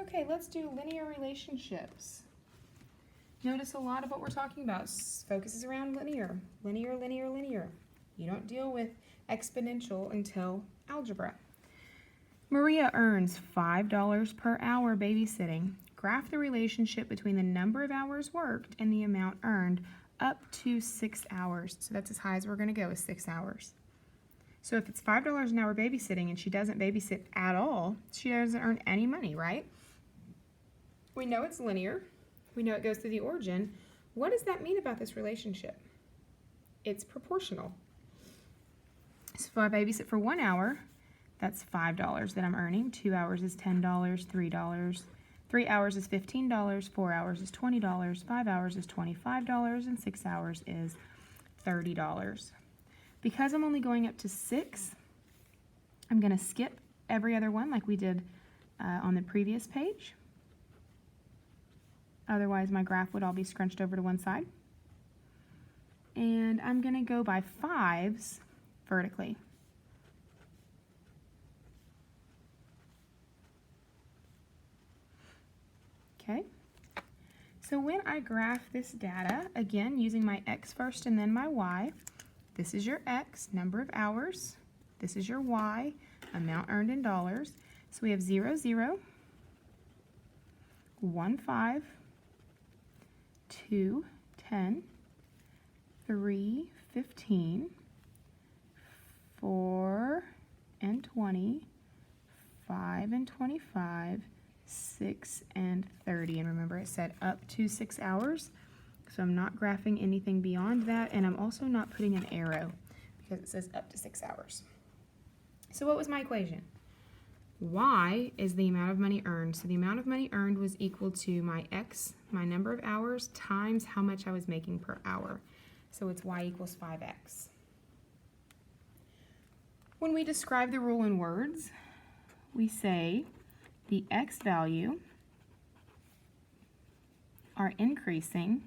Okay, let's do linear relationships. Notice a lot of what we're talking about focuses around linear. Linear, linear, linear. You don't deal with exponential until algebra. Maria earns $5 per hour babysitting. Graph the relationship between the number of hours worked and the amount earned up to 6 hours. So that's as high as we're going to go, is 6 hours. So if it's $5 an hour babysitting and she doesn't babysit at all, she doesn't earn any money, right? We know it's linear. We know it goes through the origin. What does that mean about this relationship? It's proportional. So if I babysit for 1 hour, that's $5 that I'm earning. 2 hours is $10, $3. 3 hours is $15, 4 hours is $20, 5 hours is $25, and 6 hours is $30. Because I'm only going up to 6, I'm going to skip every other one like we did on the previous page. Otherwise, my graph would all be scrunched over to one side. And I'm going to go by 5s vertically. Okay, so when I graph this data, again, using my X first and then my Y, this is your X, number of hours. This is your Y, amount earned in dollars. So we have 0, 0, 1, 5, 2, 10, 3, 15, 4, and 20, 5 and 25, 6 and 30. And remember, it said up to 6 hours. So I'm not graphing anything beyond that, and I'm also not putting an arrow because it says up to 6 hours. So what was my equation? Y is the amount of money earned. So the amount of money earned was equal to my X, my number of hours, times how much I was making per hour. So it's Y equals 5X. When we describe the rule in words, we say the X value are increasing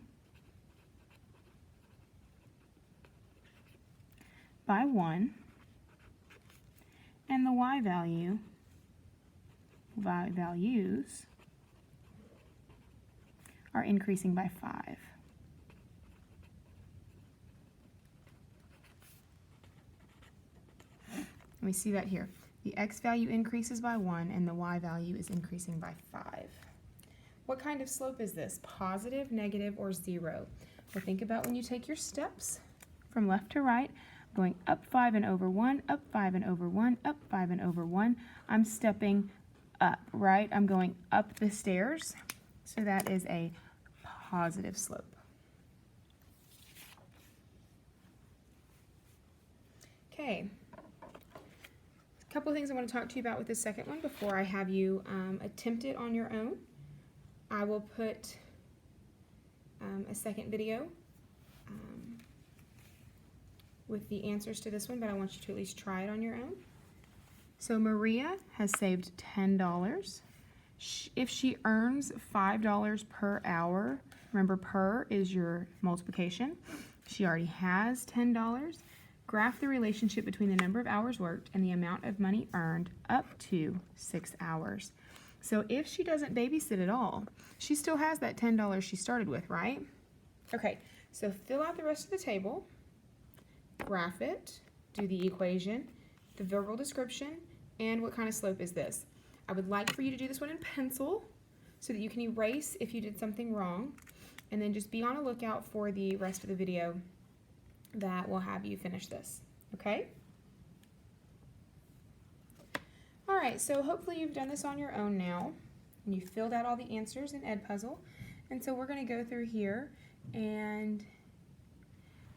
by 1, and the Y values are increasing by 5. We see that here. The X value increases by 1 and the Y value is increasing by 5. What kind of slope is this? Positive, negative, or 0? Well, think about when you take your steps from left to right, going up 5 and over 1, up 5 and over 1, up 5 and over 1. I'm stepping up, right? I'm going up the stairs, so that is a positive slope. Okay. A couple of things I want to talk to you about with this second one before I have you attempt it on your own. I will put a second video with the answers to this one, but I want you to at least try it on your own. So Maria has saved $10. If she earns $5 per hour, remember per is your multiplication, she already has $10. Graph the relationship between the number of hours worked and the amount of money earned up to 6 hours. So if she doesn't babysit at all, she still has that $10 she started with, right? Okay, so fill out the rest of the table, graph it, do the equation, the verbal description, and what kind of slope is this. I would like for you to do this one in pencil so that you can erase if you did something wrong, and then just be on a lookout for the rest of the video that will have you finish this, okay? All right, so hopefully you've done this on your own now, and you filled out all the answers in Edpuzzle. And so we're going to go through here, and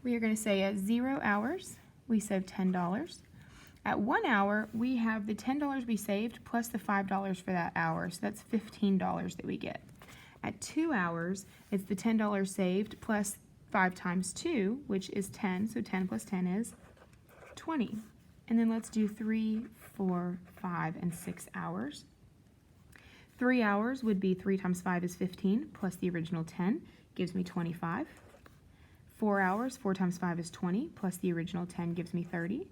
we are going to say at 0 hours, we saved $10. At 1 hour, we have the $10 we saved plus the $5 for that hour, so that's $15 that we get. At 2 hours, it's the $10 saved plus 5 times 2, which is 10, so 10 plus 10 is 20. And then let's do 3, 4, 5, and 6 hours. 3 hours would be 3 times 5 is 15, plus the original 10 gives me 25. 4 hours, 4 times 5 is 20, plus the original 10 gives me 30.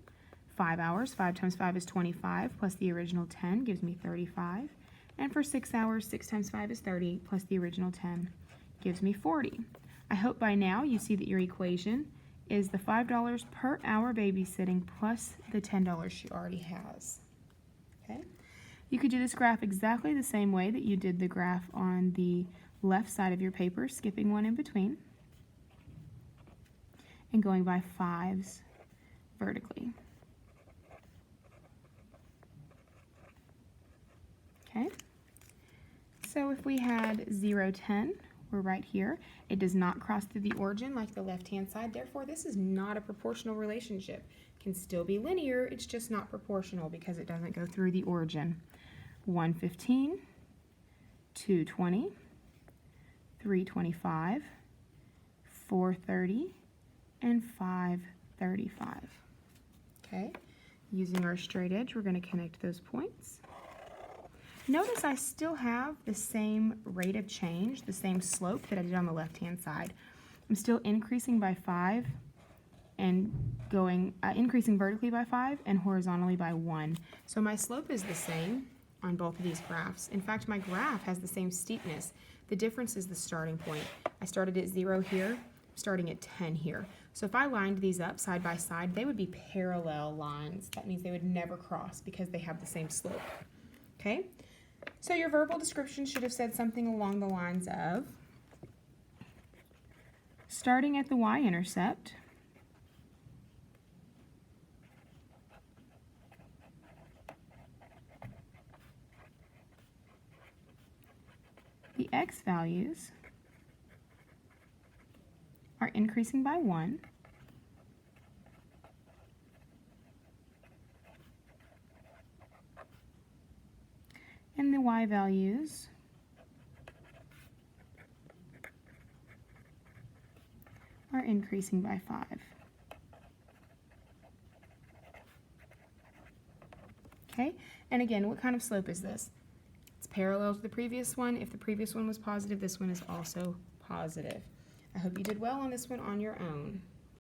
5 hours, 5 times 5 is 25, plus the original 10 gives me 35. And for 6 hours, 6 times 5 is 30, plus the original 10 gives me 40. I hope by now you see that your equation is the $5 per hour babysitting plus the $10 she already has. Okay? You could do this graph exactly the same way that you did the graph on the left side of your paper, skipping one in between and going by 5s vertically. Okay? So if we had 0, 10, we're right here. It does not cross through the origin like the left-hand side. Therefore, this is not a proportional relationship. It can still be linear. It's just not proportional because it doesn't go through the origin. 115, 220, 325, 430, and 535. Okay? Using our straight edge, we're going to connect those points. Notice I still have the same rate of change, the same slope that I did on the left-hand side. I'm still increasing by 5 and going, increasing vertically by 5 and horizontally by 1. So my slope is the same on both of these graphs. In fact, my graph has the same steepness. The difference is the starting point. I started at 0 here, I'm starting at 10 here. So if I lined these up side by side, they would be parallel lines. That means they would never cross because they have the same slope. Okay? So your verbal description should have said something along the lines of, starting at the y-intercept, the x values are increasing by 1, and the y values are increasing by 5. Okay, and again, what kind of slope is this? It's parallel to the previous one. If the previous one was positive, this one is also positive. I hope you did well on this one on your own.